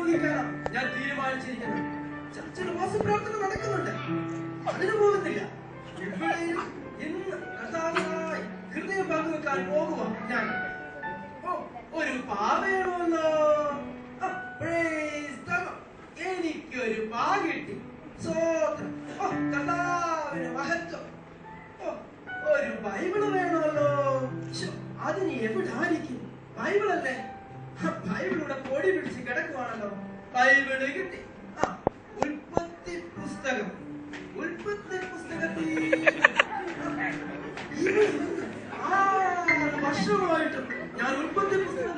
ഉപയോഗിക്കാനാണ് ഞാൻ തീരുമാനിച്ചിരിക്കുന്നത്. ചർച്ചിൽ ഉപവാസപ്രാർത്ഥന നടക്കുന്നുണ്ട്, അതിന് പോകുന്നില്ല. ഇവിടെയും ഇന്ന് കർത്താവിനായി ഹൃദയം പങ്കുവെക്കാൻ പോകുക ഞാൻ. ഒരു പാ വേണമല്ലോ. എനിക്കൊരു പാ കിട്ടി. സ്വോത്രം. കർത്താവിന് മഹത്വം. ഒരു ബൈബിള് വേണമല്ലോ. അതിന് എവിടായിരിക്കും? ബൈബിളല്ലേ? ബൈബിളിവിടെ പൊടി പിടിച്ച് കിടക്കുവാണല്ലോ. ബൈബിള് കിട്ടി. ഉൽപ്പത്തി പുസ്തകം. ഉൽപ്പത്തി പുസ്തകത്തിൽ 6 വർഷമായിട്ടും ഞാൻ ഉൽപ്പത്തി പുസ്തകം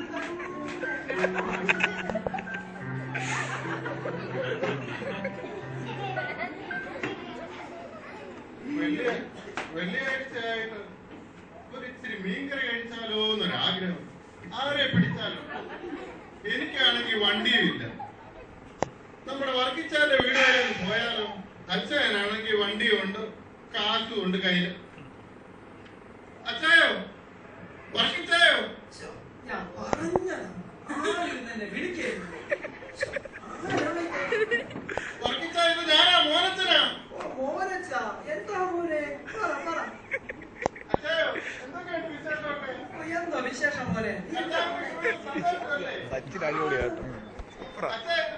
വെള്ളിയാഴ്ചയായിട്ട് ഒരിച്ചിരി മീൻകറി കഴിച്ചാലോ എന്നൊരാഗ്രഹം. ആരെ പിടിച്ചാലോ? എനിക്കാണെങ്കിൽ വണ്ടിയും ഇല്ല. നമ്മുടെ വർക്കിച്ചാന്റെ വീട് വരെ പോയാലോ? അച്ഛനാണെങ്കിൽ വണ്ടിയും ഉണ്ട്, കാശും ഉണ്ട് കയ്യില്. അച്ചായോ, വർക്കിച്ചായോ, ഞാൻ പറഞ്ഞത് വർക്കിച്ചായ ഇത് ഞാനാ, മോനച്ചനാ. മോനച്ച എന്താ മോനെ? അച്ചായോ, എന്തൊക്കെയാണ് വിശേഷമൊക്കെ? എന്താ വിശേഷം മോനെ?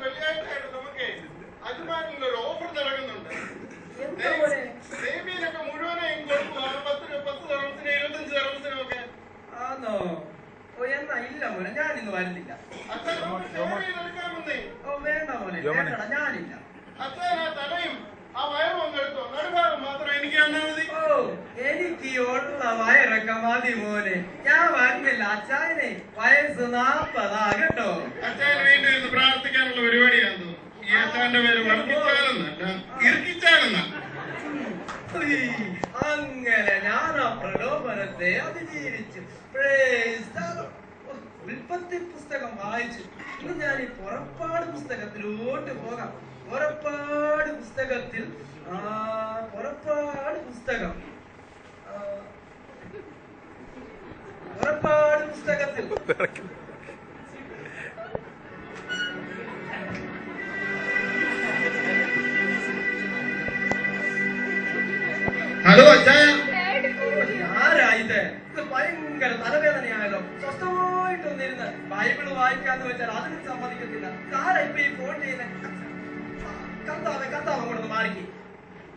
വെള്ളിയാഴ്ചയായിട്ട് നമുക്ക് അജ്മാനിൽ ഒരു ഓഫർ നടക്കുന്നുണ്ട്. സേമിയനൊക്കെ മുഴുവനായും കൊടുക്കുക. 10 തവണത്തിന് 25 തവണത്തിനൊക്കെ. ആണോ? എന്നാ ഇല്ല മോനെ, ഞാനിന്ന് വരുന്നില്ല. വേണ്ട മോനെ, വേണ്ടടാ, ഞാനില്ല. അച്ഛൻ ആ തലയും ആ വയറും ഒന്ന് എടുത്തോ. നടുഭാഗം മാത്രം എനിക്ക് തന്നാ മതി. എനിക്ക് ഉള്ള വയറൊക്കെ മതി മോനെ, ഞാൻ വരുന്നില്ല. അച്ചായനെ വയസ്സ് 40 കേട്ടോ. അച്ഛന് വേണ്ടി ഇരുന്ന് പ്രാർത്ഥിക്കാനുള്ള പരിപാടിയാണെന്ന് തോന്നുന്നു. ഈ അച്ഛന്റെ പേര് വർക്കിച്ചാലെന്നല്ല, ഇറുക്കിച്ചാലെന്ന. അങ്ങനെ ഞാൻ ആ പ്രലോഭനത്തെ അതിജീവിച്ചു. ഉൽപ്പത്തി പുസ്തകം വായിച്ചു. ഇന്ന് ഞാൻ ഈ പുറപ്പാട് പുസ്തകത്തിലോട്ട് പോകാം. പുറപ്പാട് പുസ്തകത്തിൽ പുറപ്പാട് പുസ്തകത്തിൽ ഹലോ അച്ചായ, ആരായത്? ഇത് ഭയങ്കര തലവേദനയായല്ലോ. സ്വസ്ഥമായിട്ടൊന്നിരുന്ന് ബൈബിള് വായിക്കാന്ന് വെച്ചാൽ അതിന് സമ്മതിക്കത്തില്ല. ആരാ ഇപ്പൊ ഈ ഫോൺ ചെയ്യുന്നത്? കർത്താവ് കൊണ്ടൊന്ന് മാറിക്ക്.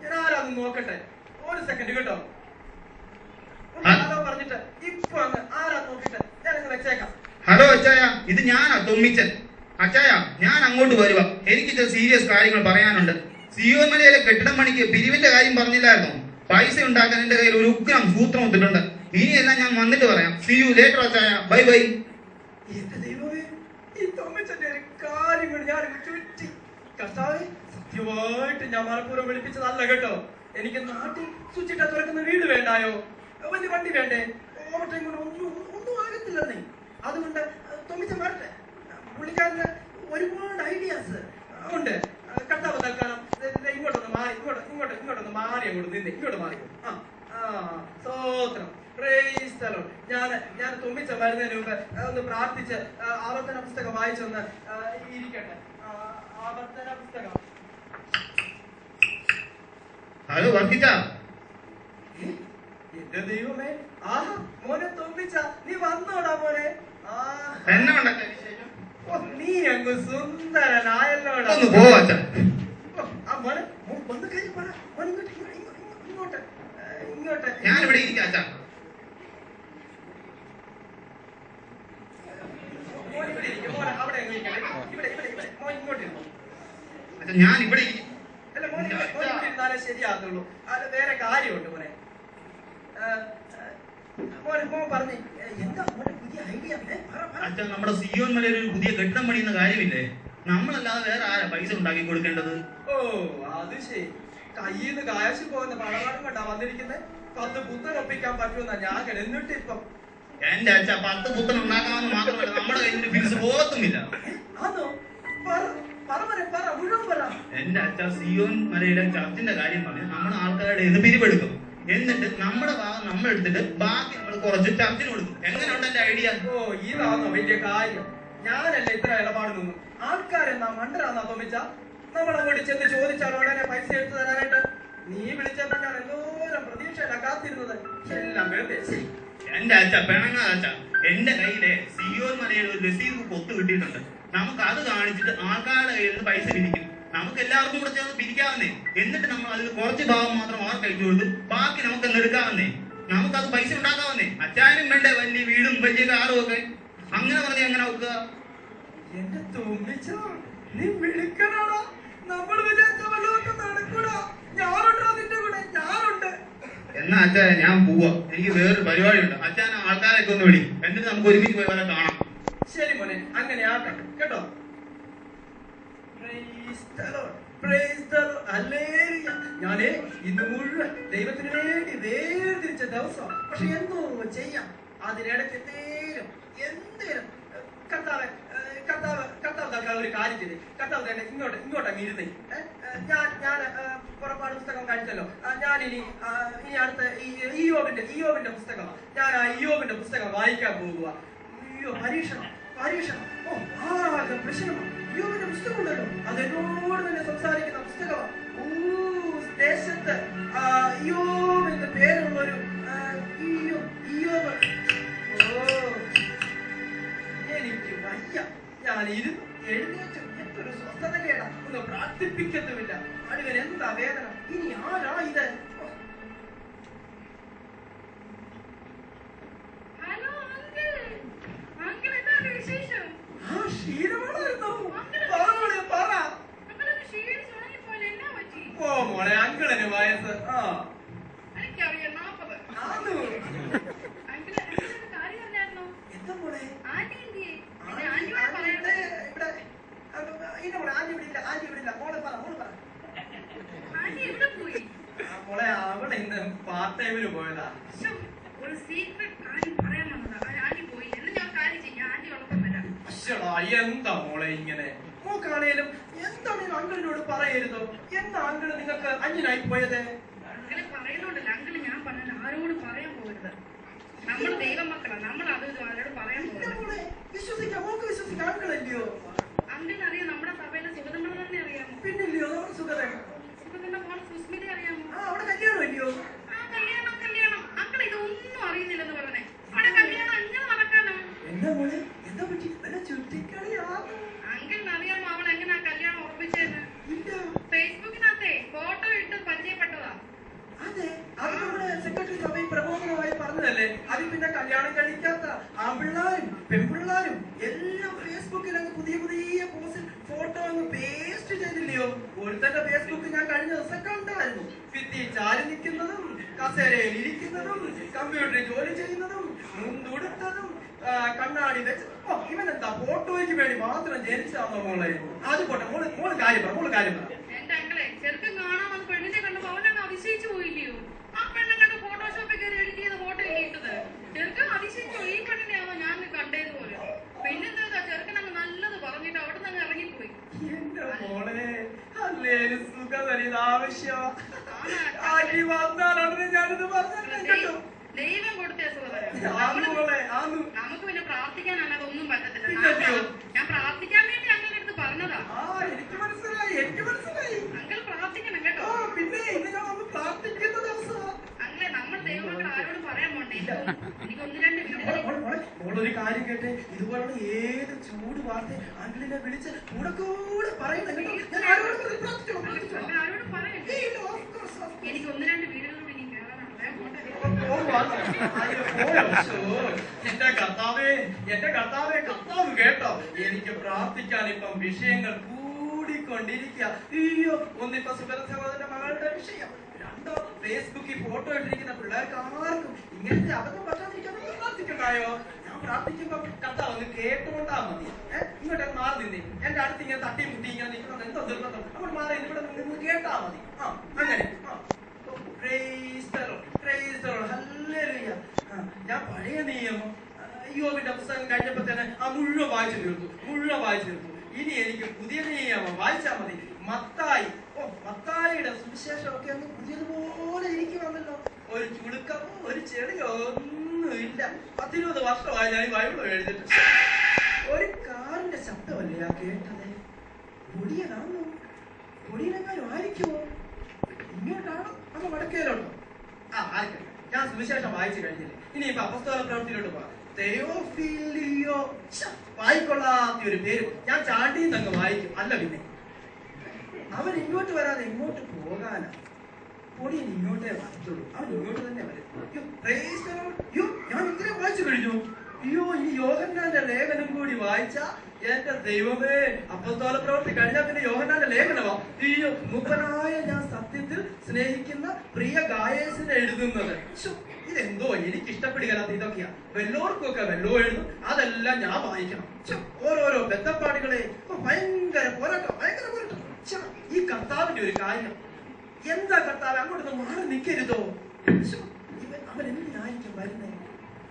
ഞാൻ ആരാന്ന് നോക്കട്ടെ. 1 സെക്കൻഡ് കേട്ടോ. ഹലോ പറഞ്ഞിട്ട് ഇപ്പൊ അങ്ങ് ആരാ നോക്കിട്ട് ഞാനങ്ങ് വെച്ചേക്കാം. ഹലോ അച്ചായ, ഇത് ഞാനാ തൊമ്മിച്ചൻ. അച്ചായ, ഞാൻ അങ്ങോട്ട് വരുക. എനിക്ക് ചില സീരിയസ് കാര്യങ്ങൾ പറയാനുണ്ട്. സിയോൻ മലയിലെ കെട്ടിടം പണിക്ക് പിരിവിന്റെ കാര്യം പറഞ്ഞില്ലായിരുന്നോ? പൈസ ഉണ്ടാക്കാൻ എന്റെ കയ്യിൽ ഒരു ഉഗ്രം സൂത്രം ഒത്തിട്ടുണ്ട്. ഇനിയെല്ലാം ഞാൻ വന്നിട്ട് പറയാം. സീ യു ലേറ്റർ അച്ചായ, ബൈ ബൈ. എന്റെ ദൈവമേ, ഈ തൊമ്മിച്ചന്റെ ഒരു കാര്യങ്ങൾ ഞാൻ ചുറ്റി. കർത്താവേ, സത്യമായിട്ട് ഞാൻ മലപ്പുറം വിളിപ്പിച്ചതല്ല കേട്ടോ. എനിക്ക് നാട്ടിൽ സ്വിച്ചിട്ടാ തുറക്കുന്ന വീട് വേണ്ടായോ? വലിയ വണ്ടി വേണ്ടേ? ഓവർ ടൈം ഒന്നും ആകത്തില്ലെന്നേ. അതുകൊണ്ട് തൊമ്മിച്ച മാറട്ടെ. പുള്ളിക്കാരന് ഒരുപാട് ഐഡിയാസ് ഉണ്ട്. കർത്താവ് തൽക്കാലം ഇങ്ങോട്ടൊന്ന് മാറി, ഇങ്ങോട്ടൊന്ന് മാറി അങ്ങോട്ട് നിന്ന് ഇങ്ങോട്ട് മാറി. സ്തോത്രം, പ്രൈസ് ദി ലോർഡ്. ഞാൻ തുമ്മിച്ച വരുന്നതിന് മുമ്പ് ഒന്ന് പ്രാർത്ഥിച്ച് ആവർത്തന പുസ്തകം വായിച്ചൊന്ന് ഇരിക്കട്ടെ. ആവർത്തന പുസ്തകം. ഹലോ വർക്കിച്ച. എന്റെ ദൈവമേ, ആഹാ മോനെ തുമ്മിച്ച, നീ വന്നോടാ മോനെ. എന്നെ നീ അങ്ങ് സുന്ദരനായല്ലോടാ. ഒന്ന് പോവാ മോനെ ഒന്ന് കാര്യം പറ. ഇങ്ങോട്ട് ഞാനിവിടെ ഇരിക്കാം അച്ഛാ. ഞാൻ ഇവിടെ ഇരുന്നാലേ ശരിയാകുള്ളൂ. അത് വേറെ കാര്യമുണ്ട് മോനെ. മോൻ പറഞ്ഞു എന്താ മോനെ പുതിയ ഐഡിയ? അച്ഛൻ, നമ്മുടെ സിയോൻ മലയിൽ ഒരു പുതിയ കെട്ടിടം പണിയുന്ന കാര്യമില്ലേ? നമ്മളല്ലാതെ വേറെ ആരാ പൈസ ഉണ്ടാക്കി കൊടുക്കേണ്ടത്? ഓ അത് ശരി. കയ്യിൽ നിന്ന് കാശ് പോകുന്ന പണവാടും കൊണ്ടാ വന്നിരിക്കുന്നത്. 10 പുത്തൻ ഒപ്പിക്കാൻ പറ്റുമെന്നാ ഞാൻ എന്നിട്ട് ഇപ്പം. എന്റെ അച്ഛ, 10 പുത്തൻ ഉണ്ടാക്കാമെന്ന് മാത്രമല്ല, നമ്മുടെ കയ്യിൽ ഫീസ് പോകത്തുമില്ല. അതോ? പറ മുഴുവൻ പറ. എന്റെ അച്ഛ, സിയോൻ മലയിലെ ചർച്ചിന്റെ കാര്യം പറഞ്ഞ് നമ്മുടെ ആൾക്കാരുടെ ഇത് പിരിവെടുക്കും. എന്നിട്ട് നമ്മുടെ ഭാഗം നമ്മൾ എടുത്തിട്ട് ബാക്കി നമ്മൾ കുറച്ച് ചർച്ചിന് കൊടുക്കും. എങ്ങനെയുണ്ട് എന്റെ ഐഡിയ? ഓ ഇതാണോ വലിയ കാര്യം? ഞാനല്ല ഇത്ര ഇടപാട് നിന്നു. ആൾക്കാരെന്നാ മണ്ടരാന്നാ തോമിച്ച? നമ്മളങ്ങോട്ട് ചെന്ന് ചോദിച്ചാൽ ഉടനെ പൈസ എടുത്തു തരാനായിട്ട്? നീ വിളിച്ചപ്പോ ഞാൻ എന്തോരം പ്രതീക്ഷയില്ല കാത്തിരുന്നത്. എല്ലാം വെറുതെ. എന്റെ അച്ഛ പിണങ്ങാച്ച, എന്റെ കയ്യിലെ സിയോൻ മലയിൽ ഒരു രസീത് ബുക്ക് ഒത്തു കിട്ടിയിട്ടുണ്ട്. നമുക്ക് അത് കാണിച്ചിട്ട് ആൾക്കാരുടെ കയ്യിൽ നിന്ന് പൈസ പിരിക്കും. നമുക്ക് എല്ലാവർക്കും കൂടെ ചേർന്ന് പിരിക്കാവുന്നേ. എന്നിട്ട് നമ്മൾ അതിൽ കുറച്ച് ഭാഗം മാത്രം അവർക്ക് അയച്ചു കൊടുക്കും, ബാക്കി നമുക്ക് എടുക്കാവുന്നേ. നമുക്കത് പൈസ ഉണ്ടാക്കാവുന്നേ. അച്ഛനും വേണ്ടേ വലിയ വീടും വലിയ കാറും ഒക്കെ. അങ്ങനെ പറഞ്ഞ് എങ്ങനെ വെക്കുക? എന്റെ തോന്നിച്ച നീ വിളിക്കണോടാ? നമ്മൾ വിചാരിച്ച വല്ലതൊക്കെ നടക്കൂടാ. ഞാനുണ്ട് അതിന്റെ കൂടെ, ഞാനുണ്ട്. എന്നാ അച്ഛാ ഞാൻ പോവാ, എനിക്ക് വേറൊരു പരിപാടിയുണ്ട്. അച്ഛൻ ആൾക്കാരൊക്കെ ഒന്ന് വിളി, എന്നിട്ട് നമുക്ക് ഒരുമിച്ച് പോയി വരെ കാണാം. ശരി മോനെ, അങ്ങനെ ആക്കട്ടെ കേട്ടോ. ഞാനേ ഇന്ന് മുഴുവൻ ദൈവത്തിന് വേണ്ടി വേർതിരിച്ച ദിവസം. പക്ഷെ എന്തോ ചെയ്യാം, അതിനിടയ്ക്ക് എന്തേലും കർത്താവ് ഒരു കാര്യം ചെയ്തേ. കർത്താവ് തന്നെ ഇങ്ങോട്ടങ്ങ് ഇരുന്നേ. ഞാൻ പുറപ്പാട് പുസ്തകം കഴിച്ചല്ലോ. ഞാനിനി അടുത്ത ഇയ്യോബിന്റെ പുസ്തകമാണ്. ഞാൻ ആ ഇയ്യോബിന്റെ പുസ്തകം വായിക്കാൻ പോകുക. അയ്യോ, പരീക്ഷണം. ഓ, ആകെ പ്രശ്നമാണ്. ഇയ്യോബിന്റെ പുസ്തകം ഉണ്ടല്ലോ, അത് എന്നോട് തന്നെ സംസാരിക്കുന്ന പുസ്തകമാണ്. ദേശത്ത് ഇയ്യോബ് എന്ന പേരുള്ളൊരു ഇയ്യോബ്. എനിക്ക് വയ്യ. ഞാൻ ഇരുന്നു എഴുന്നേറ്റു. എന്തൊരു സ്വസ്ഥത കേടാ. ഒന്ന് പ്രാർത്ഥിപ്പിക്കത്തുമില്ല. അടിവൻ എന്താ വേദന. ഇനി ആരാ ഇത്? ഓ മോളെ, അങ്കിളിന് വയസ്സ് എന്താ മോളെ? മോളെ, അവളെ ഇന്ന് പാർട്ട് ടൈമിന് പോയതാ. ഒരു സീക്രട്ട് കാര്യം പറയാൻ വന്നതാ. ആന്റി പോയി. എന്ന് ഞാൻ കാര്യം ചെയ്യാം, ആന്റി ഉറക്കം വരാം. എന്താ മോളെ ഇങ്ങനെ? മോക്കാണേലും എന്താണേലും അങ്കിളിനോട് പറയരുതോ? എന്താ അങ്കിള് നിങ്ങൾക്ക് അഞ്ഞിനായി പോയത്? അങ്കിളെ പറയുന്നുണ്ടല്ലോ. അങ്കിള് ഞാൻ പറഞ്ഞത് ആരോട് പറയാൻ പോകരുത്. നമ്മൾ ദൈവം മക്കളാ, നമ്മൾ അത് ആരോട് പറയാൻ പോകരുത്. വിശ്വസിക്കാം, മോക്ക് വിശ്വസിക്കാം. അങ്കിളല്ലയോ? അങ്കിളിന് അറിയാം, നമ്മുടെ സഭയിലെ സുഗതമ്മ തന്നെ അറിയാമോ? പിന്നില്ലയോ? സുഖം. സുഗതന്റെ മോൾ സുസ്മിത അറിയാമോ? അവിടെ കല്യാണം ഇല്ലയോ? കല്യാണം. അങ്കിൾ ഇതൊന്നും അറിയുന്നില്ലെന്ന് പറഞ്ഞേ. അവിടെ കല്യാണം അങ്ങനെ നടക്കാനോ? എന്താ മോളെ, എന്താ പറ്റി? ചുറ്റിക്കളിയാ. അങ്കിളിന് അറിയാമോ അവൾ എങ്ങനെയാ കല്യാണം ഉറപ്പിച്ചതെന്ന്? ഇല്ല. ഫേസ്ബുക്കിനകത്തെ ഫോട്ടോ ഇട്ട് പരിചയപ്പെട്ടതാ. അതെ, അത് നമ്മുടെ സെക്രട്ടറി സഭയിൽ പ്രബോധനമായി പറഞ്ഞതല്ലേ. അത് പിന്നെ കല്യാണം കഴിക്കാത്ത ആൺപിള്ളാരും പെൺപിള്ളാരും എല്ലാം ഫേസ്ബുക്കിൽ അങ്ങ് പുതിയ പോസ്റ്റിൽ ഫോട്ടോ അങ്ങ് പേസ്റ്റ് ചെയ്തില്ലയോ? ഒരുത്തന്റെ ഫേസ്ബുക്ക് ഞാൻ കഴിഞ്ഞ ദിവസം കണ്ടായിരുന്നു. ഭിത്തി ചാരി നിൽക്കുന്നതും, കസേരയിൽ ഇരിക്കുന്നതും, കമ്പ്യൂട്ടറിൽ ജോലി ചെയ്യുന്നതും, മുണ്ടുടുത്തതും, കണ്ണാടി വെച്ച്. ഇവനെന്താ ഫോട്ടോയ്ക്ക് വേണ്ടി മാത്രം ജനിച്ചാന്നോ മോളെ? അത് പോട്ടെ, മോള് കാര്യം പറ. എന്റെ അങ്കിളെ, ചെറുക്കൻ കാണാൻ വന്ന് പെണ്ണിനെ കണ്ടപ്പോ അവനങ്ങ് അതിശയിച്ചു പോയില്ലയോ? ആ പെണ്ണങ്ങാണ്ട് ഫോട്ടോഷോപ്പിൽ കയറി എഡിറ്റ് ചെയ്ത ഫോട്ടോ ഇല്ലേ ഇട്ടത്? ചെറുക്കൻ അതിശയിച്ചു. ഈ പെണ്ണിനെയാണോ ഞാൻ കണ്ടതുപോലെ? പിന്നെന്താ, ചെറുക്കനങ്ങ് നല്ലത് പറഞ്ഞിട്ട് അവിടെ നിന്ന് അങ്ങ് ഇറങ്ങിപ്പോയി. എന്റെ മോളെ, അല്ലേലും സുഖം തരീത് ആവശ്യമാ. വന്നാലുടനെ ഞാനിത് പറഞ്ഞു. ദൈവം കൊടുത്തേ സുഖം. നമുക്ക് പിന്നെ പ്രാർത്ഥിക്കാനല്ലാതെ ഒന്നും പറ്റത്തില്ല. ഞാൻ പ്രാർത്ഥിക്കാൻ വേണ്ടി അങ്ങനെ അടുത്ത് പറഞ്ഞതാ. എനിക്ക് മനസ്സിലായി. അങ്കിൾ പ്രാർത്ഥിക്കണം കേട്ടോ. പിന്നെ ഇന്ന് ഞാൻ ഒന്ന് പ്രാർത്ഥിക്കുന്ന ദിവസമാ. അങ്ങനെ നമ്മൾ ദൈവമക്കൾ ആരോടും പറയാൻ പോണ്ടേ? എനിക്ക് ഒന്ന് രണ്ട് മോളൊരു കാര്യം കേട്ടെ, ഇതുപോലുള്ള ഏത് ചൂട് വാർത്ത അങ്കിളിനെ വിളിച്ച് കൂടെ പറയുന്നത് കേട്ടോ. ഞാൻ ആരോടും പറയണ്ടേ? എനിക്ക് ഒന്ന് രണ്ട് വീടുകളിലൂടെ ഇനി കയറാനാണ്. എന്റെ കർത്താവേ, കർത്താവ് കേട്ടോ. എനിക്ക് പ്രാർത്ഥിക്കാൻ ഇപ്പം വിഷയങ്ങൾ കൂടിക്കൊണ്ടിരിക്കുക. അയ്യോ, ഒന്നിപ്പോ സുഗത സഹോദരന്റെ മകളുടെ വിഷയം, രണ്ടോ ഫേസ്ബുക്കിൽ ഫോട്ടോ ഇട്ടിരിക്കുന്ന പിള്ളേർക്ക് ആർക്കും ഇങ്ങനത്തെ അബദ്ധം പറ്റാതിരിക്കാൻ പ്രാർത്ഥിക്കണ്ടായോ? ഞാൻ പ്രാർത്ഥിക്കുമ്പോ കർത്താവ് ഒന്ന് കേട്ടുകൊണ്ടാ മതി. ഇങ്ങോട്ട് മാറി നിന്നേ. എന്റെ അടുത്ത് ഇങ്ങനെ തട്ടി മുട്ടി ഇങ്ങനെ നിൽക്കണം എന്തോ നിർബന്ധം. അപ്പോൾ മാറി ഇവിടെ നിന്ന് കേട്ടാ മതി. അങ്ങനെ ഞാൻ പഴയ നിയമം ഇയ്യോബിന്റെ പുസ്തകം കഴിഞ്ഞപ്പോ തന്നെ മുഴുവൻ വായിച്ചു തീർത്തു. ഇനി എനിക്ക് പുതിയ നിയമം വായിച്ചാൽ മതി. മത്തായിയുടെ സുവിശേഷമൊക്കെ അങ്ങ് പുതിയതുപോലെ ഇരിക്കുവാണല്ലോ. ഒരു ചുളുക്കമോ ഒരു ചെടിയോ ഒന്നുമില്ല. 10-20 വർഷമായി ഞാൻ ഈ ബൈബിൾ എഴുതിട്ട്. ഒരു കാറിന്റെ ശബ്ദമല്ലേ ആ കേട്ടത്? സുവിശേഷം വായിച്ചു കഴിഞ്ഞില്ലേ, ഇനിയിപ്പോ അപ്പസ്തോല പ്രവൃത്തിയിലോട്ട് പോവാം. തെയോഫിലിയോ, വായിക്കൊള്ളാത്ത ഒരു പേര്. ഞാൻ ചാണ്ടിന്ന് അങ്ങ് വായിക്കും. അല്ല പിന്നെ അവൻ ഇങ്ങോട്ട് വരാതെ ഇങ്ങോട്ട് പോകാനാ. പൊടിയൻ ഇങ്ങോട്ടേ വരത്തുള്ളൂ. അവൻ ഇങ്ങോട്ട് തന്നെ വരും. ഞാൻ ഇത്രയും വായിച്ചു കഴിഞ്ഞു. അയ്യോ, ഈ യോഹന്നാന്റെ ലേഖനം കൂടി വായിച്ച എന്റെ ദൈവമേ, അപ്പസ്തോല പ്രവൃത്തി കഴിഞ്ഞാൽ പിന്നെ യോഹന്നാന്റെ ലേഖനമാ. അയ്യോ, മൂപ്പനായ ഞാൻ സത്യത്തിൽ സ്നേഹിക്കുന്ന പ്രിയ ഗായേസിനെ എഴുതുന്നത്. ഇതെന്തോ എനിക്ക് ഇഷ്ടപ്പെടുകയല്ലാത്ത ഇതൊക്കെയാ. വല്ലോർക്കും ഒക്കെ വല്ലോ എഴുതും, അതെല്ലാം ഞാൻ വായിക്കണം. ഓരോരോ ബന്ധപ്പാടുകളെ ഭയങ്കര പോരാട്ടം, ഭയങ്കര പോരാട്ടം. ഈ കർത്താവിന്റെ ഒരു കാര്യം എന്താ കർത്താവ്, അങ്ങോട്ടൊന്ന് മാറി നിൽക്കരുതോ? അവൻ എന്തിനായിരിക്കും വരുന്നേ?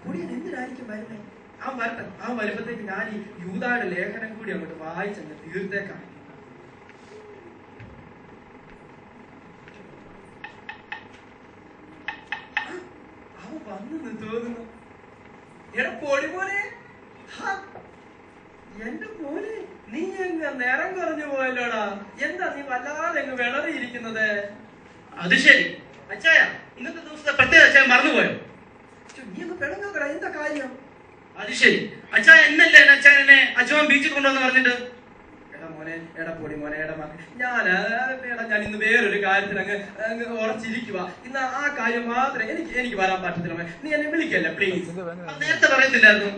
പൊടിയൻ എന്തിനായിരിക്കും വരുന്നേ? അവൻ വരട്ടെ. അവൻ വരുമ്പോഴത്തേക്ക് ഞാൻ ഈ യൂദായുടെ ലേഖനം കൂടി അങ്ങോട്ട് വായിച്ചങ്ങ് തീർത്തേക്കാം. അവൻ വന്നു തോന്നുന്നു. എടാ പൊടി മോനെ, എന്റെ മോനെ, നീ എങ്ങ നിറം കുറഞ്ഞു പോയല്ലോടാ. എന്താ നീ വല്ലാതെ അങ്ങ് വിളറിയിരിക്കുന്നത്? അത് ശരി അച്ചായ, ഇന്നത്തെ ദിവസത്തെ പ്രത്യേക അച്ചായ മറന്നുപോയോ? നീ ഒന്ന് പിണങ്ങാക്കടാ, എന്താ കാര്യം? അത് ശരി അച്ചായ, എന്നല്ലേ അച്ചായനെ അച്ഛൻ ബീച്ചിൽ കൊണ്ടുവന്ന് പറഞ്ഞിട്ട്? എടാ മോനെ, എടാ പൊടി മോനെ, എടാ ഞാൻ ഇന്ന് വേറൊരു കാര്യത്തിൽ അങ്ങ് ഉറച്ചിരിക്കുക. ഇന്ന് ആ കാര്യം മാത്രമേ എനിക്ക് വരാൻ പറ്റത്തില്ല. നീ എന്നെ വിളിക്കല്ലേ പ്ലീസ്. നേരത്തെ പറയത്തില്ലായിരുന്നു?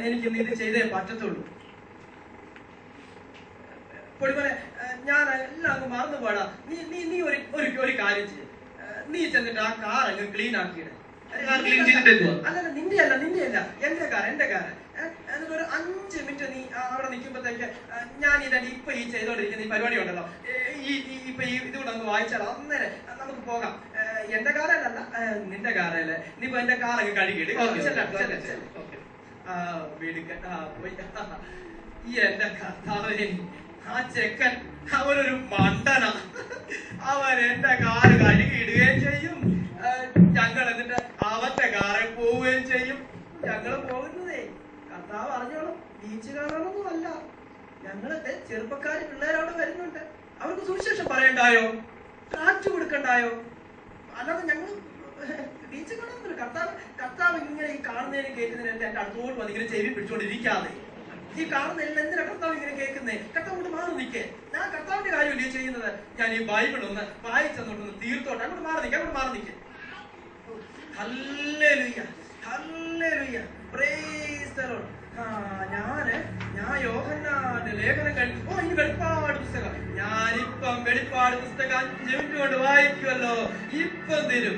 എനിക്കിന്ന് ഇത് ചെയ്തേ പറ്റത്തുള്ളൂ. പൊടിമോനെ, ഞാൻ എല്ലാം അങ്ങ് മറന്നു പോടാ. നീ ഒരു കാര്യം ചെയ്യ. നീ ചെന്നിട്ട് ആ കാർ അങ്ങ് ക്ലീൻ ആക്കിയിട. അല്ലല്ല, നിന്റെ അല്ല എന്റെ കാർ. എന്നിട്ട് ഒരു 5 മിനിറ്റ് നീ അവിടെ നിൽക്കുമ്പോഴത്തേക്ക് ഞാൻ ഇപ്പൊ ഈ ചെയ്തോണ്ടിരിക്കുന്ന ഈ പരിപാടി ഉണ്ടല്ലോ, ഇപ്പൊ ഇതുകൂടെ ഒന്ന് വായിച്ചാലോ, അന്നേരം നമുക്ക് പോകാം. എന്റെ കാറല്ല, നിന്റെ കാറല്ലേ. നീ ഇപ്പൊ എന്റെ കാർ അങ്ങ് കഴുകിയിട്ട് പോയി. എന്റെ കർത്താവേ, ആ ചെക്കൻ അവനൊരു മണ്ടന. അവൻ എന്റെ കാറ് കഴുകിയിടുകയും ചെയ്യും. ഞങ്ങൾ എന്നിട്ട് അവന്റെ കാറിൽ പോവുകയും ചെയ്യും. ഞങ്ങള് പോകുന്നതേ കർത്താവ് അറിഞ്ഞോളും, ബീച്ച് കാണാനൊന്നും അല്ല. ഞങ്ങളൊക്കെ ചെറുപ്പക്കാര് പിള്ളേരവിടെ വരുന്നുണ്ട്. അവർക്ക് സുവിശേഷം പറയണ്ടായോ, കാറ്റ് കൊടുക്കണ്ടായോ? അല്ലാതെ ഞങ്ങൾ ബീച്ച് കാണുന്നില്ല. കർത്താവ് ഇങ്ങനെ ഈ കാണുന്നതിന് കേൾക്കുന്നതിന് എന്റെ അടുത്തോട്ട് വന്ന് ഇങ്ങനെ ചെവി പിടിച്ചോണ്ടിരിക്കാതെ. ഈ കാണുന്നതിൽ എന്തിനാ കർത്താവ് ഇങ്ങനെ കേൾക്കുന്നേ? കർത്താവ് കൊണ്ട് മാറി നിൽക്കേ. ഞാൻ കർത്താവിന്റെ കാര്യമല്ലേ ചെയ്യുന്നത്. ഞാൻ ഈ ബൈബിൾ ഒന്ന് വായിച്ചെന്നോട്ടൊന്ന് തീർത്തോട്ടെ. അങ്ങോട്ട് മാറി നിൽക്കേ. Hallelujah, hallelujah, praise the Lord. ഞാൻ യോഹന്നാന്റെ ലേഖനം കഴിഞ്ഞു. ഇനി വെളിപ്പാട് പുസ്തകം. ഞാനിപ്പം വെളിപ്പാട് പുസ്തകം 5 മിനിറ്റ് കൊണ്ട് വായിക്കുമല്ലോ. ഇപ്പം തരും.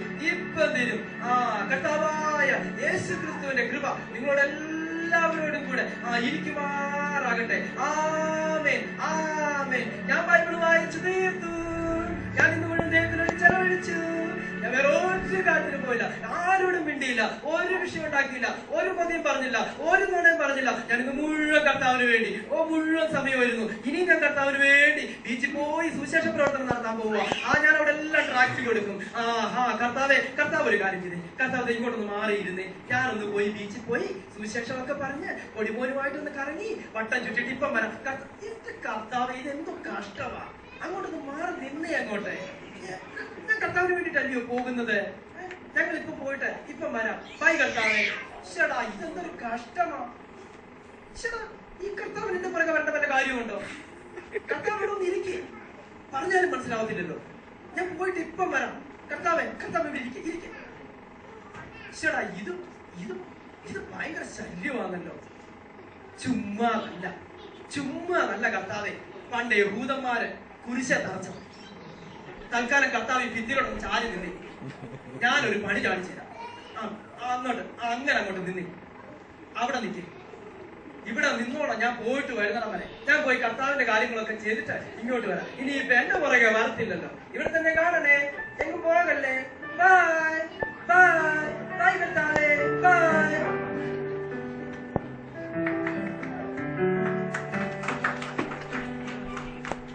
കർത്താവായ യേശു ക്രിസ്തുവിന്റെ കൃപ നിങ്ങളോട് എല്ലാവരോടും കൂടെ ഇരിക്കുമാറാകട്ടെ. ആമേൻ, ആമേൻ. ഞാൻ ബൈബിൾ വായിച്ചു തീർത്തു. ഞാൻ ഇന്ന് മുഴുവൻ ദൈവത്തിനോട് ചെലവഴിച്ചു. ഞാൻ വേറെ ഒരു കാര്യത്തിനും പോയില്ല, ആരോടും മിണ്ടിയില്ല, ഒരു വിഷയം ഉണ്ടാക്കിയില്ല, ഒരു പതിയും പറഞ്ഞില്ല, ഒരു നുണയും പറഞ്ഞില്ല. ഞാൻ ഇന്ന് മുഴുവൻ കർത്താവിന് വേണ്ടി മുഴുവൻ സമയമായിരുന്നു. ഇനിയും ഞാൻ കർത്താവിന് വേണ്ടി ബീച്ചിൽ പോയി സുവിശേഷ പ്രവർത്തനം നടത്താൻ പോവുക. ഞാൻ അവിടെ എല്ലാം ട്രാക്ട് കൊടുക്കും. കർത്താവ് ഒരു കാര്യം ചെയ്തേ. കർത്താവ് ഇങ്ങോട്ടൊന്ന് മാറിയിരുന്നേ. ഞാനൊന്ന് പോയി ബീച്ചിൽ പോയി സുവിശേഷമൊക്കെ പറഞ്ഞ് പൊടിമോനുമായിട്ടൊന്ന് കറങ്ങി വട്ടം ചുറ്റിട്ട് ഇപ്പം വരാം. കർത്താവ് ഇതെന്തോ കഷ്ടമാ. അങ്ങോട്ടൊന്ന് മാറി നിന്നേ. അങ്ങോട്ടെ ഞാൻ കർത്താവിന് വേണ്ടിട്ടല്ലയോ പോകുന്നത്. ഞങ്ങൾ ഇപ്പൊ പോയിട്ട് ഇപ്പം വരാം. ബൈ കർത്താവേ. ചേടാ, ഇതെന്തൊരു കഷ്ടമാ. ചേടാ, ഈ കർത്താവിന് എന്റെ പുറകെ വരേണ്ട വല്ല കാര്യമുണ്ടോ? കർത്താവിനോട് ഒന്ന് ഇരിക്കേ. പറഞ്ഞാലും മനസ്സിലാവത്തില്ലല്ലോ. ഞാൻ പോയിട്ട് ഇപ്പം വരാം. കർത്താവ് ഇവിടെ ഇരിക്കേ. ചേടാ, ഇത് ഭയങ്കര ശല്യമാണല്ലോ. ചുമ്മാതല്ല കർത്താവെ. പണ്ട് യഹൂദന്മാര് കുരിശ തറച്ചു. തൽക്കാലം കർത്താവ് ഈ ഭിത്തിയിലോട്ടൊന്ന് ചാരി നിന്നേ. ഞാനൊരു പണി കാണിച്ചു തരാം. അങ്ങോട്ട് നിന്നേ. അവിടെ നിൽക്കേ. ഇവിടെ നിന്നോളാം. ഞാൻ പോയിട്ട് വരുന്നിടം വരെ. ഞാൻ പോയി കർത്താവിന്റെ കാര്യങ്ങളൊക്കെ ചെയ്തിട്ട് ഇങ്ങോട്ട് വരാം. ഇനി ഇപ്പൊ എന്റെ പുറകെ വരത്തില്ലല്ലോ. ഇവിടെ തന്നെ